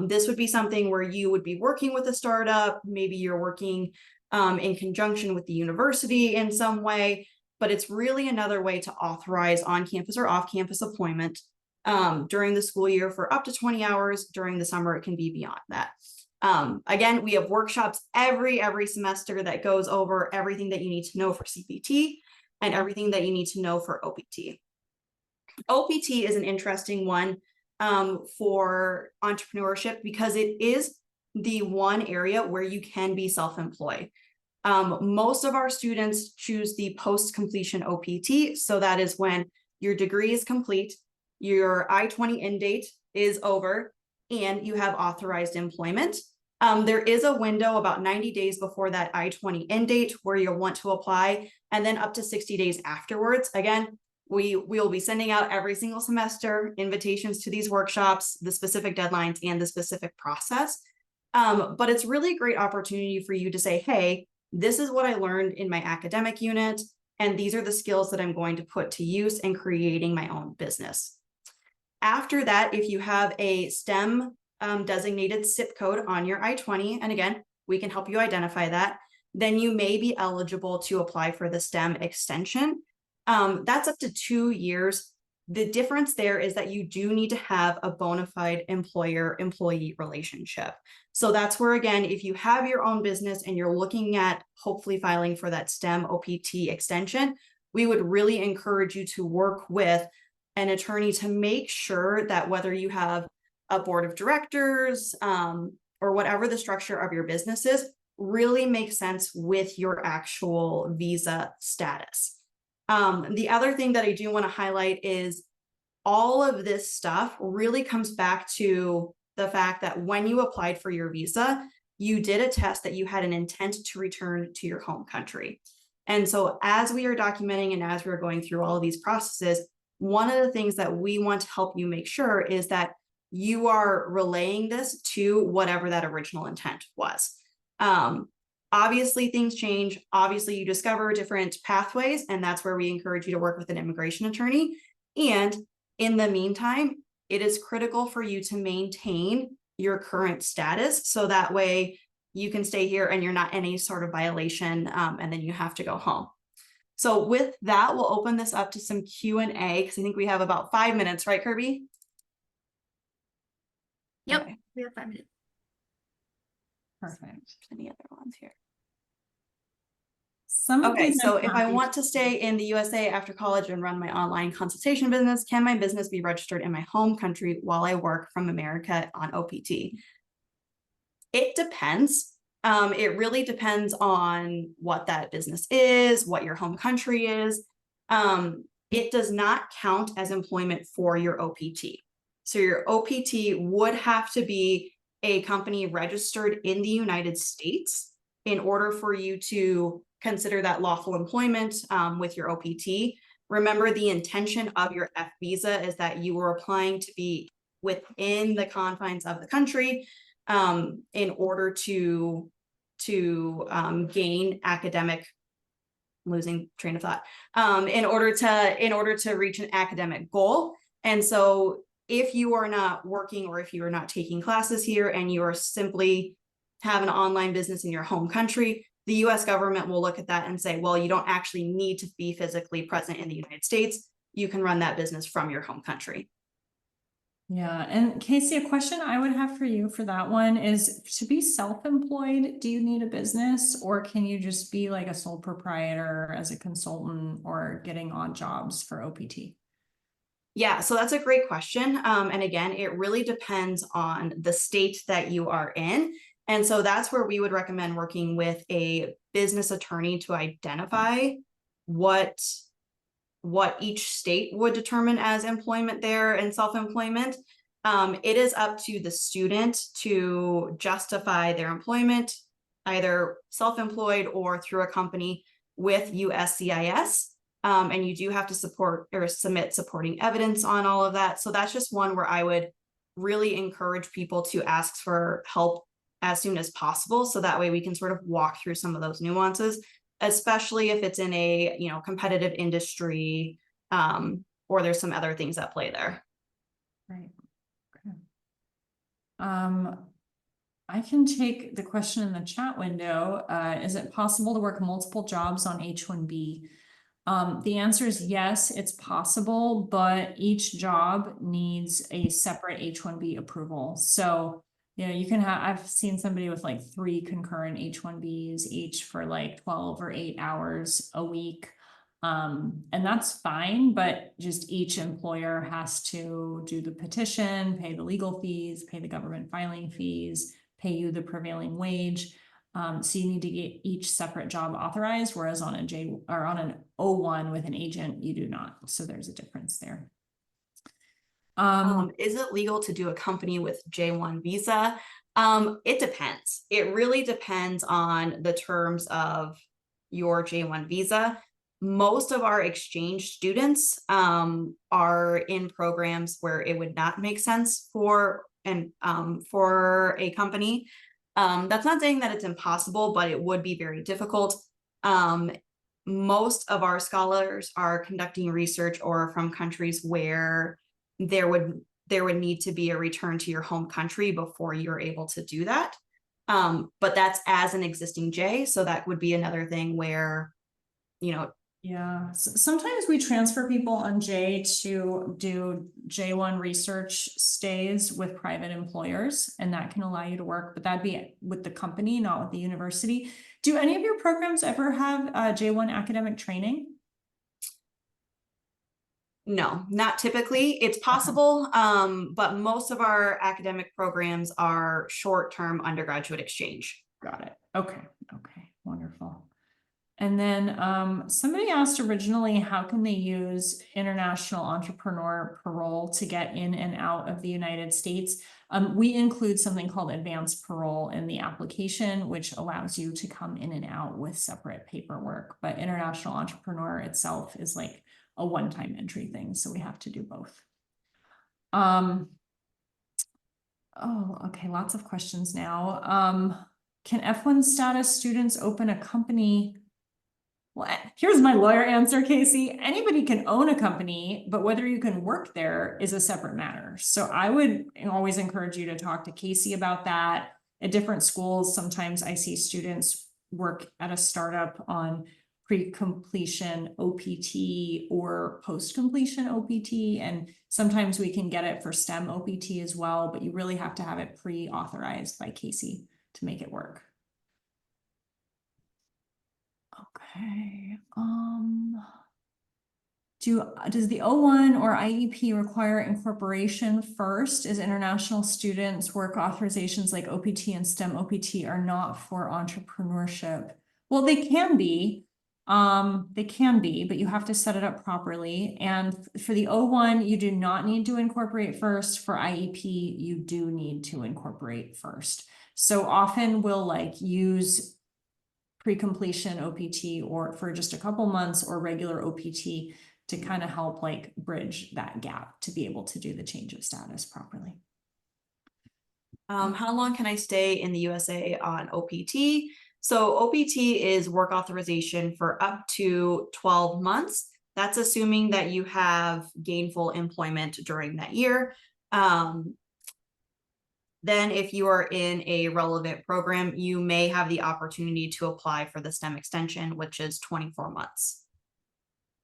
S3: This would be something where you would be working with a startup, maybe you're working in conjunction with the university in some way, but it's really another way to authorize on-campus or off-campus employment during the school year for up to 20 hours. During the summer, it can be beyond that. Again, we have workshops every semester that goes over everything that you need to know for CPT and everything that you need to know for OPT. OPT is an interesting one for entrepreneurship because it is the one area where you can be self-employed. Most of our students choose the post-completion OPT. So that is when your degree is complete, your I-20 end date is over, and you have authorized employment. There is a window about 90 days before that I-20 end date where you'll want to apply, and then up to 60 days afterwards. Again, we will be sending out every single semester invitations to these workshops, the specific deadlines and the specific process. But it's really a great opportunity for you to say, hey, this is what I learned in my academic unit, and these are the skills that I'm going to put to use in creating my own business. After that, if you have a STEM designated zip code on your I-20, and again, we can help you identify that, then you may be eligible to apply for the STEM extension. That's up to 2 years. The difference there is that you do need to have a bona fide employer-employee relationship. So that's where, again, if you have your own business and you're looking at hopefully filing for that STEM OPT extension, we would really encourage you to work with an attorney to make sure that whether you have a board of directors or whatever the structure of your business is, really makes sense with your actual visa status. The other thing that I do want to highlight is all of this stuff really comes back to the fact that when you applied for your visa, you did attest that you had an intent to return to your home country. And so as we are documenting and as we're going through all of these processes, one of the things that we want to help you make sure is that you are relaying this to whatever that original intent was. Obviously, things change. Obviously, you discover different pathways, and that's where we encourage you to work with an immigration attorney. And in the meantime, it is critical for you to maintain your current status, so that way you can stay here and you're not in any sort of violation, and then you have to go home. So with that, we'll open this up to some Q&A because I think we have about 5 minutes, right, Kirby?
S1: Yep,
S3: Okay.
S1: we have 5 minutes.
S2: Perfect.
S3: Any other ones here?
S2: Some of
S3: Okay,
S2: these
S3: so
S2: are
S3: if I want to stay in the USA after college and run my online consultation business, can my business be registered in my home country while I work from America on OPT? It depends. It really depends on what that business is, what your home country is. It does not count as employment for your OPT. So your OPT would have to be a company registered in the United States in order for you to consider that lawful employment with your OPT. Remember, the intention of your F visa is that you were applying to be within the confines of the country in order to gain academic, losing train of thought, in order to reach an academic goal. And so if you are not working or if you are not taking classes here and you are simply have an online business in your home country, the US government will look at that and say, well, you don't actually need to be physically present in the United States. You can run that business from your home country.
S2: Yeah, and Kasie, a question I would have for you for that one is, to be self-employed, do you need a business, or can you just be like a sole proprietor as a consultant or getting odd jobs for OPT?
S3: Yeah, so that's a great question. And again, it really depends on the state that you are in. And so that's where we would recommend working with a business attorney to identify what each state would determine as employment there and self-employment. It is up to the student to justify their employment, either self-employed or through a company with USCIS. And you do have to support or submit supporting evidence on all of that. So that's just one where I would really encourage people to ask for help as soon as possible. So that way we can sort of walk through some of those nuances, especially if it's in a, you know, competitive industry, or there's some other things at play there.
S2: Right. Okay. I can take the question in the chat window. Is it possible to work multiple jobs on H-1B? The answer is yes, it's possible, but each job needs a separate H-1B approval. So, you know, you can have, I've seen somebody with like 3 concurrent H-1Bs, each for like 12 or 8 hours a week. And that's fine, but just each employer has to do the petition, pay the legal fees, pay the government filing fees, pay you the prevailing wage. So you need to get each separate job authorized, whereas on a J or on an O1 with an agent, you do not. So there's a difference there.
S3: Is it legal to do a company with J1 visa? It depends. It really depends on the terms of your J1 visa. Most of our exchange students are in programs where it would not make sense for a company. That's not saying that it's impossible, but it would be very difficult. Most of our scholars are conducting research or from countries where there would need to be a return to your home country before you're able to do that. But that's as an existing J, so that would be another thing where, you know.
S2: Yeah, sometimes we transfer people on J to do J1 research stays with private employers, and that can allow you to work, but that'd be with the company, not with the university. Do any of your programs ever have J1 academic training?
S3: No, not typically. It's possible, but most of our academic programs are short-term undergraduate exchange.
S2: Got it. Okay. Okay. Wonderful. And then somebody asked originally, how can they use international entrepreneur parole to get in and out of the United States? We include something called advanced parole in the application, which allows you to come in and out with separate paperwork. But international entrepreneur itself is like a one-time entry thing. So we have to do both. Oh, okay. Lots of questions now. Can F1 status students open a company? Well, here's my lawyer answer, Kasie. Anybody can own a company, but whether you can work there is a separate matter. So I would always encourage you to talk to Kasie about that. At different schools, sometimes I see students work at a startup on pre-completion OPT or post-completion OPT, and sometimes we can get it for STEM OPT as well, but you really have to have it pre-authorized by Kasie to make it work. Okay. Does the O1 or IEP require incorporation first, as international students work authorizations like OPT and STEM OPT are not for entrepreneurship? Well, they can be. But you have to set it up properly. And for the O1, you do not need to incorporate first. For IEP, you do need to incorporate first. So often we'll like use pre-completion OPT or for just a couple months or regular OPT to kind of help like bridge that gap to be able to do the change of status properly.
S3: How long can I stay in the USA on OPT? So OPT is work authorization for up to 12 months. That's assuming that you have gainful employment during that year. Then if you are in a relevant program, you may have the opportunity to apply for the STEM extension, which is 24 months.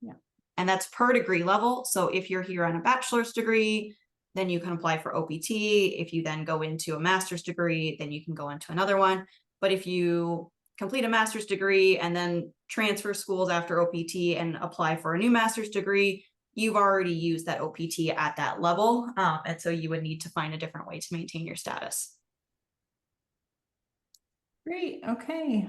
S2: Yeah.
S3: And that's per degree level. So if you're here on a bachelor's degree, then you can apply for OPT. If you then go into a master's degree, then you can go into another one. But if you complete a master's degree and then transfer schools after OPT and apply for a new master's degree, you've already used that OPT at that level. And so you would need to find a different way to maintain your status.
S2: Great, okay.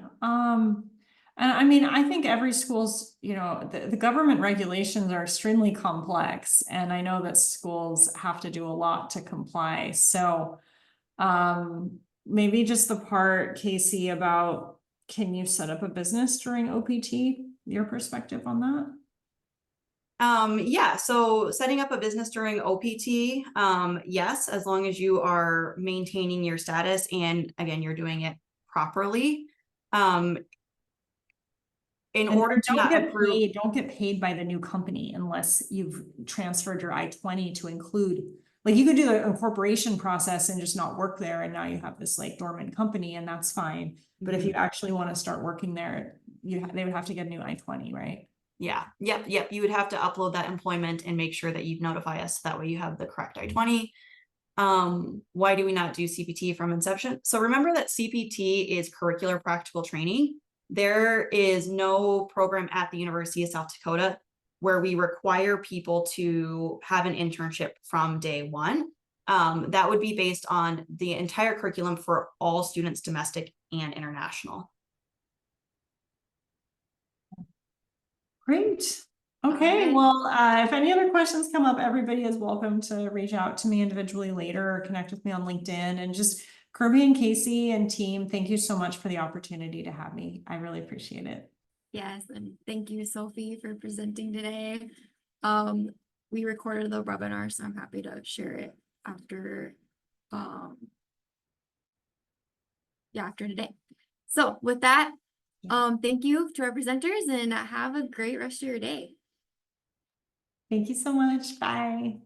S2: And I mean, I think every school's, you know, the government regulations are extremely complex, and I know that schools have to do a lot to comply. So maybe just the part, Kasie, about can you set up a business during OPT? Your perspective on that?
S3: Yeah, so setting up a business during OPT, yes, as long as you are maintaining your status and again, you're doing it properly. In order to not approve,
S2: don't get paid by the new company unless you've transferred your I-20 to include, like you could do the incorporation process and just not work there, and now you have this like dormant company, and that's fine. But if you actually want to start working there, they would have to get a new I-20, right?
S3: yeah, yep. You would have to upload that employment and make sure that you notify us. That way you have the correct I-20. Why do we not do CPT from inception? So remember that CPT is curricular practical training. There is no program at the University of South Dakota where we require people to have an internship from day one. That would be based on the entire curriculum for all students, domestic and international.
S2: Great. Okay,
S1: Alright.
S2: well, if any other questions come up, everybody is welcome to reach out to me individually later or connect with me on LinkedIn. And just Kirby and Kasie and team, thank you so much for the opportunity to have me. I really appreciate it.
S1: Yes, and thank you, Sophie, for presenting today. We recorded the webinar, so I'm happy to share it after after today. So with that, thank you to our presenters and have a great rest of your day.
S2: Thank you so much. Bye.